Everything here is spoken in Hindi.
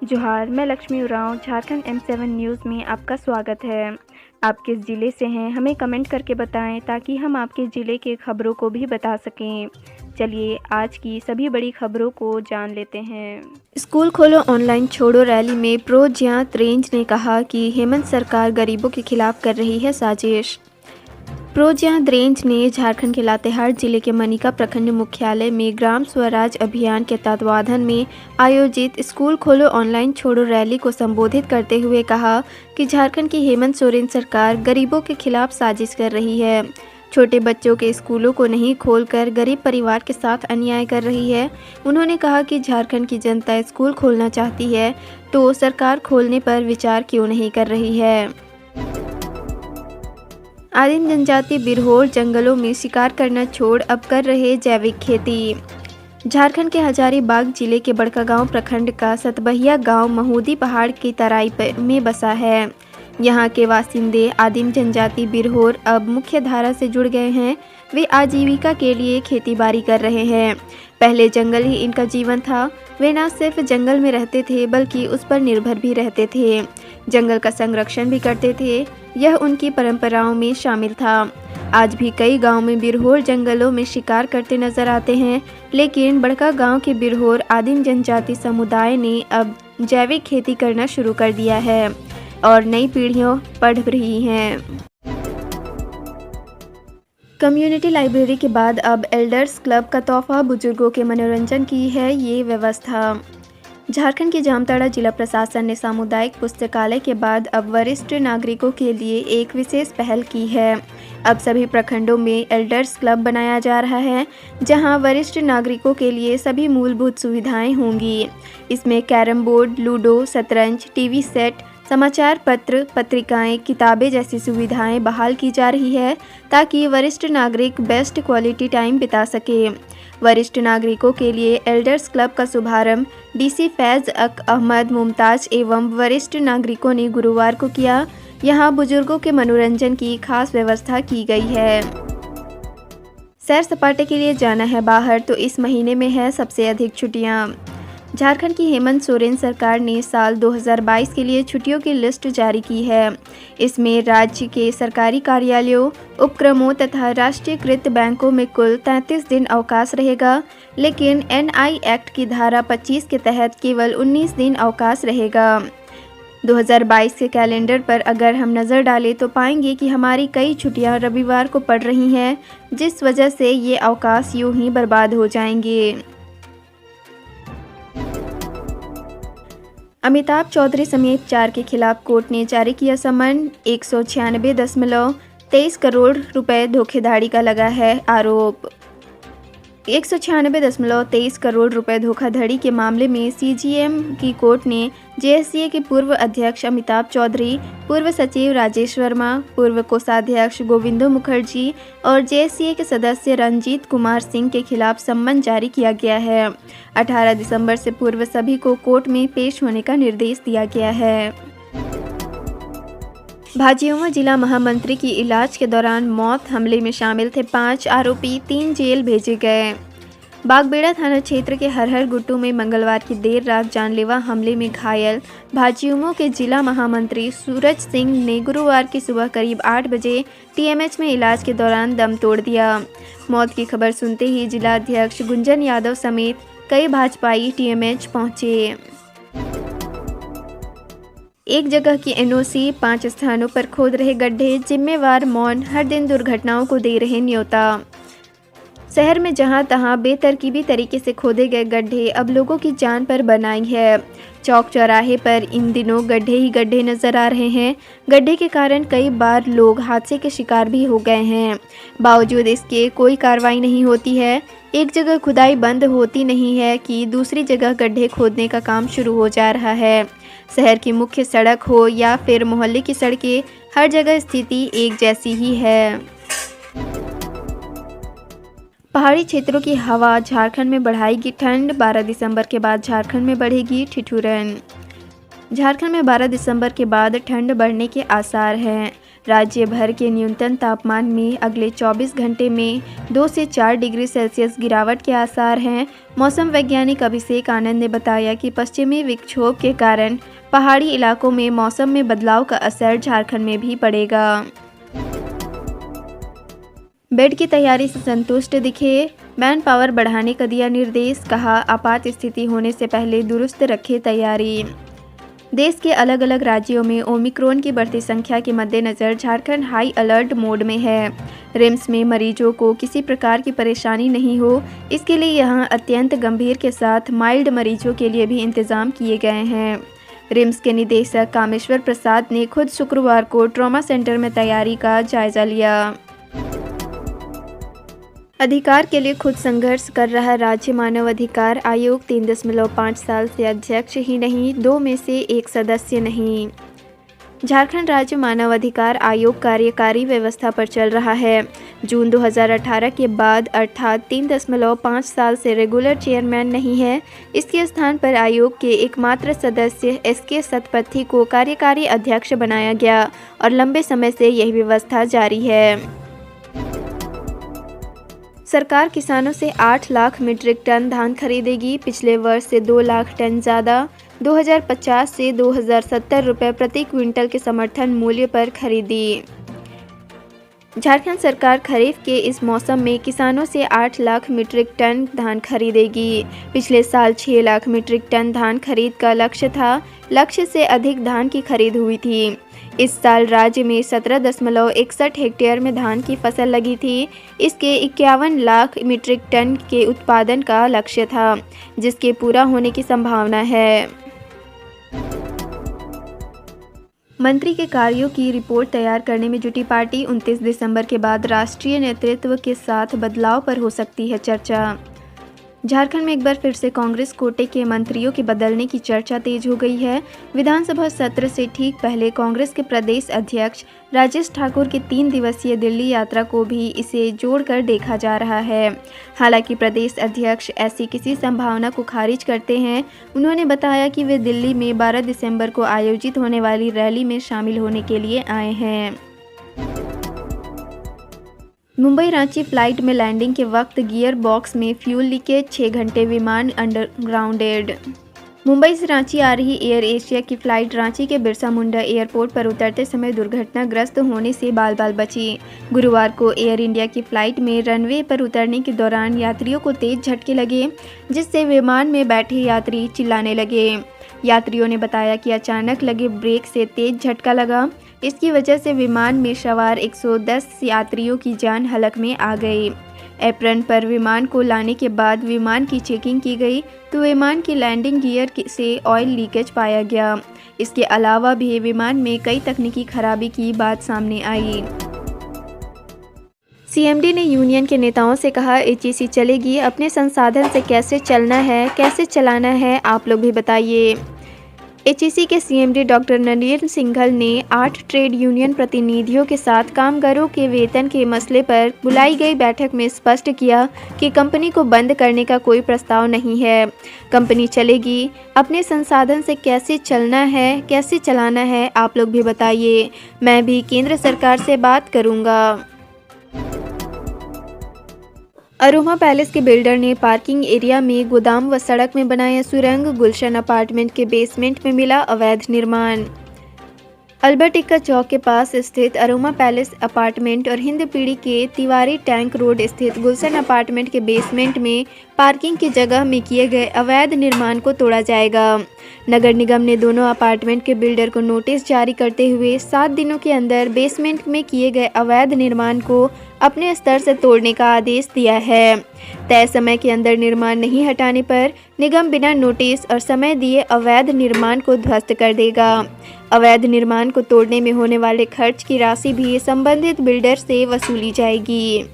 जोहार, मैं लक्ष्मी उरांव झारखंड M7 न्यूज़ में आपका स्वागत है। आप किस ज़िले से हैं हमें कमेंट करके बताएं ताकि हम आपके ज़िले के खबरों को भी बता सकें। चलिए आज की सभी बड़ी खबरों को जान लेते हैं। स्कूल खोलो ऑनलाइन छोड़ो रैली में प्रो ज्ञात रेंज ने कहा कि हेमंत सरकार गरीबों के खिलाफ कर रही है साजिश। प्रो ज्ञात रेंज ने झारखंड के लातेहार जिले के मनिका प्रखंड मुख्यालय में ग्राम स्वराज अभियान के तत्वाधान में आयोजित स्कूल खोलो ऑनलाइन छोड़ो रैली को संबोधित करते हुए कहा कि झारखंड की हेमंत सोरेन सरकार गरीबों के खिलाफ साजिश कर रही है। छोटे बच्चों के स्कूलों को नहीं खोलकर गरीब परिवार के साथ अन्याय कर रही है। उन्होंने कहा कि झारखंड की जनता स्कूल खोलना चाहती है तो सरकार खोलने पर विचार क्यों नहीं कर रही है। आदिम जनजाति बिरहोर जंगलों में शिकार करना छोड़ अब कर रहे जैविक खेती। झारखंड के हजारीबाग जिले के बड़कागांव प्रखंड का सतबहिया गांव महूदी पहाड़ की तराई में बसा है। यहाँ के बासिंदे आदिम जनजाति बिरहोर अब मुख्य धारा से जुड़ गए हैं। वे आजीविका के लिए खेतीबाड़ी कर रहे हैं। पहले जंगल ही इनका जीवन था। वे न सिर्फ जंगल में रहते थे बल्कि उस पर निर्भर भी रहते थे। जंगल का संरक्षण भी करते थे। यह उनकी परंपराओं में शामिल था। आज भी कई गांव में बिरहोर जंगलों में शिकार करते नजर आते हैं, लेकिन बड़का गांव के बिरहोर आदिम जनजाति समुदाय ने अब जैविक खेती करना शुरू कर दिया है और नई पीढ़ियां पढ़ रही हैं। कम्युनिटी लाइब्रेरी के बाद अब एल्डर्स क्लब का तोहफा बुजुर्गों के मनोरंजन की है ये व्यवस्था। झारखंड के जामताड़ा जिला प्रशासन ने सामुदायिक पुस्तकालय के बाद अब वरिष्ठ नागरिकों के लिए एक विशेष पहल की है। अब सभी प्रखंडों में एल्डर्स क्लब बनाया जा रहा है, जहां वरिष्ठ नागरिकों के लिए सभी मूलभूत सुविधाएं होंगी। इसमें कैरम बोर्ड, लूडो, शतरंज, टीवी सेट, समाचार पत्र, पत्रिकाएं, किताबें जैसी सुविधाएं बहाल की जा रही है ताकि वरिष्ठ नागरिक बेस्ट क्वालिटी टाइम बिता सके। वरिष्ठ नागरिकों के लिए एल्डर्स क्लब का शुभारंभ डीसी फैज़ अक अहमद मुमताज़ एवं वरिष्ठ नागरिकों ने गुरुवार को किया। यहां बुजुर्गों के मनोरंजन की खास व्यवस्था की गई है। सैर सपाटे के लिए जाना है बाहर तो इस महीने में है सबसे अधिक छुट्टियां। झारखंड की हेमंत सोरेन सरकार ने साल 2022 के लिए छुट्टियों की लिस्ट जारी की है। इसमें राज्य के सरकारी कार्यालयों, उपक्रमों तथा राष्ट्रीयकृत बैंकों में कुल 33 दिन अवकाश रहेगा, लेकिन NI एक्ट की धारा 25 के तहत केवल 19 दिन अवकाश रहेगा। 2022 के कैलेंडर पर अगर हम नज़र डालें तो पाएंगे कि हमारी कई छुट्टियां रविवार को पड़ रही हैं, जिस वजह से ये अवकाश यूं ही बर्बाद हो जाएंगे। अमिताभ चौधरी समेत 4 के खिलाफ कोर्ट ने जारी किया समन। 196.23 करोड़ रुपए धोखाधड़ी का लगा है आरोप। 196.23 करोड़ रुपए धोखाधड़ी के मामले में CGM की कोर्ट ने JSCA के पूर्व अध्यक्ष अमिताभ चौधरी, पूर्व सचिव राजेश वर्मा, पूर्व कोषाध्यक्ष गोविंदो मुखर्जी और JSCA के सदस्य रंजीत कुमार सिंह के खिलाफ सम्मन जारी किया गया है। 18 दिसंबर से पूर्व सभी को कोर्ट में पेश होने का निर्देश दिया गया है। भाजियों जिला महामंत्री की इलाज के दौरान मौत हमले में शामिल थे 5 आरोपी, 3 जेल भेजे गए। बागबेड़ा थाना क्षेत्र के हरहर गुट्टू में मंगलवार की देर रात जानलेवा हमले में घायल भाजियों के जिला महामंत्री सूरज सिंह ने गुरुवार की सुबह करीब 8 बजे TMH में इलाज के दौरान दम तोड़ दिया। मौत की खबर सुनते ही जिला अध्यक्ष गुंजन यादव समेत कई भाजपाई TMH पहुंचे। एक जगह की NOC 5 स्थानों पर खोद रहे गड्ढे, जिम्मेवार मौन, हर दिन दुर्घटनाओं को दे रहे न्योता। शहर में जहां तहां बेतरकीबी तरीके से खोदे गए गड्ढे अब लोगों की जान पर बनाई है। चौक चौराहे पर इन दिनों गड्ढे ही गड्ढे नजर आ रहे हैं। गड्ढे के कारण कई बार लोग हादसे के शिकार भी हो गए हैं। बावजूद इसके कोई कार्रवाई नहीं होती है। एक जगह खुदाई बंद होती नहीं है कि दूसरी जगह गड्ढे खोदने का काम शुरू हो जा रहा है। शहर की मुख्य सड़क हो या फिर मोहल्ले की सड़कें, हर जगह स्थिति एक जैसी ही है। पहाड़ी क्षेत्रों की हवा झारखंड में बढ़ाएगी ठंड। 12 दिसंबर के बाद झारखंड में बढ़ेगी ठिठुरन। झारखंड में 12 दिसंबर के बाद ठंड बढ़ने के आसार हैं। राज्य भर के न्यूनतम तापमान में अगले 24 घंटे में 2 से 4 डिग्री सेल्सियस गिरावट के आसार हैं। मौसम वैज्ञानिक अभिषेक आनंद ने बताया कि पश्चिमी विक्षोभ के कारण पहाड़ी इलाकों में मौसम में बदलाव का असर झारखंड में भी पड़ेगा। बेड की तैयारी से संतुष्ट दिखे, मैन पावर बढ़ाने का दिया निर्देश, कहा आपात स्थिति होने से पहले दुरुस्त रखे तैयारी। देश के अलग अलग राज्यों में ओमिक्रॉन की बढ़ती संख्या के मद्देनज़र झारखंड हाई अलर्ट मोड में है। रिम्स में मरीजों को किसी प्रकार की परेशानी नहीं हो, इसके लिए यहां अत्यंत गंभीर के साथ माइल्ड मरीजों के लिए भी इंतजाम किए गए हैं। रिम्स के निदेशक कामेश्वर प्रसाद ने खुद शुक्रवार को ट्रॉमा सेंटर में तैयारी का जायजा लिया। अधिकार के लिए खुद संघर्ष कर रहा राज्य मानव अधिकार आयोग 3.5 साल से अध्यक्ष ही नहीं, 2 में से 1 सदस्य नहीं। झारखंड राज्य मानव अधिकार आयोग कार्यकारी व्यवस्था पर चल रहा है। जून 2018 के बाद अर्थात 3.5 साल से रेगुलर चेयरमैन नहीं है। इसके स्थान पर आयोग के एकमात्र सदस्य SK सतपथी को कार्यकारी अध्यक्ष बनाया गया और लंबे समय से यही व्यवस्था जारी है। सरकार किसानों से 8 लाख मीट्रिक टन धान खरीदेगी, पिछले वर्ष से 2 लाख टन ज़्यादा। 2050 से 2070 रुपये प्रति क्विंटल के समर्थन मूल्य पर खरीदी। झारखंड सरकार खरीफ के इस मौसम में किसानों से 8 लाख मीट्रिक टन धान खरीदेगी। पिछले साल 6 लाख मीट्रिक टन धान खरीद का लक्ष्य था। लक्ष्य से अधिक धान की खरीद हुई थी। इस साल राज्य में 17.61 हेक्टेयर में धान की फसल लगी थी। इसके 51 लाख मीट्रिक टन के उत्पादन का लक्ष्य था, जिसके पूरा होने की संभावना है। मंत्री के कार्यों की रिपोर्ट तैयार करने में जुटी पार्टी, 29 दिसंबर के बाद राष्ट्रीय नेतृत्व के साथ बदलाव पर हो सकती है चर्चा। झारखंड में एक बार फिर से कांग्रेस कोटे के मंत्रियों के बदलने की चर्चा तेज हो गई है। विधानसभा सत्र से ठीक पहले कांग्रेस के प्रदेश अध्यक्ष राजेश ठाकुर की 3 दिवसीय दिल्ली यात्रा को भी इसे जोड़कर देखा जा रहा है। हालांकि प्रदेश अध्यक्ष ऐसी किसी संभावना को खारिज करते हैं। उन्होंने बताया कि वे दिल्ली में 12 दिसंबर को आयोजित होने वाली रैली में शामिल होने के लिए आए हैं। मुंबई रांची फ्लाइट में लैंडिंग के वक्त गियर बॉक्स में फ्यूल लीकेज, 6 घंटे विमान अंडरग्राउंडेड। मुंबई से रांची आ रही एयर एशिया की फ्लाइट रांची के बिरसा मुंडा एयरपोर्ट पर उतरते समय दुर्घटनाग्रस्त होने से बाल बाल बची। गुरुवार को एयर इंडिया की फ्लाइट में रनवे पर उतरने के दौरान यात्रियों को तेज झटके लगे, जिससे विमान में बैठे यात्री चिल्लाने लगे। यात्रियों ने बताया कि अचानक लगे ब्रेक से तेज झटका लगा। इसकी वजह से विमान में सवार 110 यात्रियों की जान हलक में आ गई। एप्रन पर विमान को लाने के बाद विमान की चेकिंग की गई तो विमान की लैंडिंग गियर से ऑयल लीकेज पाया गया। इसके अलावा भी विमान में कई तकनीकी खराबी की बात सामने आई। CMD ने यूनियन के नेताओं से कहा, HEC चलेगी, अपने संसाधन से कैसे चलना है, कैसे चलाना है, आप लोग भी बताइए। HEC के CMD डॉक्टर नरेंद्र सिंघल ने 8 ट्रेड यूनियन प्रतिनिधियों के साथ कामगारों के वेतन के मसले पर बुलाई गई बैठक में स्पष्ट किया कि कंपनी को बंद करने का कोई प्रस्ताव नहीं है। कंपनी चलेगी, अपने संसाधन से कैसे चलना है, कैसे चलाना है, आप लोग भी बताइए। मैं भी केंद्र सरकार से बात करूँगा। अरोमा पैलेस के बिल्डर ने पार्किंग एरिया में गोदाम व सड़क में बनाया सुरंग। गुलशन अपार्टमेंट के बेसमेंट में मिला अवैध निर्माण। अल्बर्ट एक्का चौक के पास स्थित अरोमा पैलेस अपार्टमेंट और हिंद पीढ़ी के तिवारी टैंक रोड स्थित गुलशन अपार्टमेंट के बेसमेंट में पार्किंग की जगह में किए गए अवैध निर्माण को तोड़ा जाएगा। नगर निगम ने दोनों अपार्टमेंट के बिल्डर को नोटिस जारी करते हुए 7 दिनों के अंदर बेसमेंट में किए गए अवैध निर्माण को अपने स्तर से तोड़ने का आदेश दिया है। तय समय के अंदर निर्माण नहीं हटाने पर निगम बिना नोटिस और समय दिए अवैध निर्माण को ध्वस्त कर देगा। अवैध निर्माण को तोड़ने में होने वाले खर्च की राशि भी संबंधित बिल्डर से वसूली जाएगी।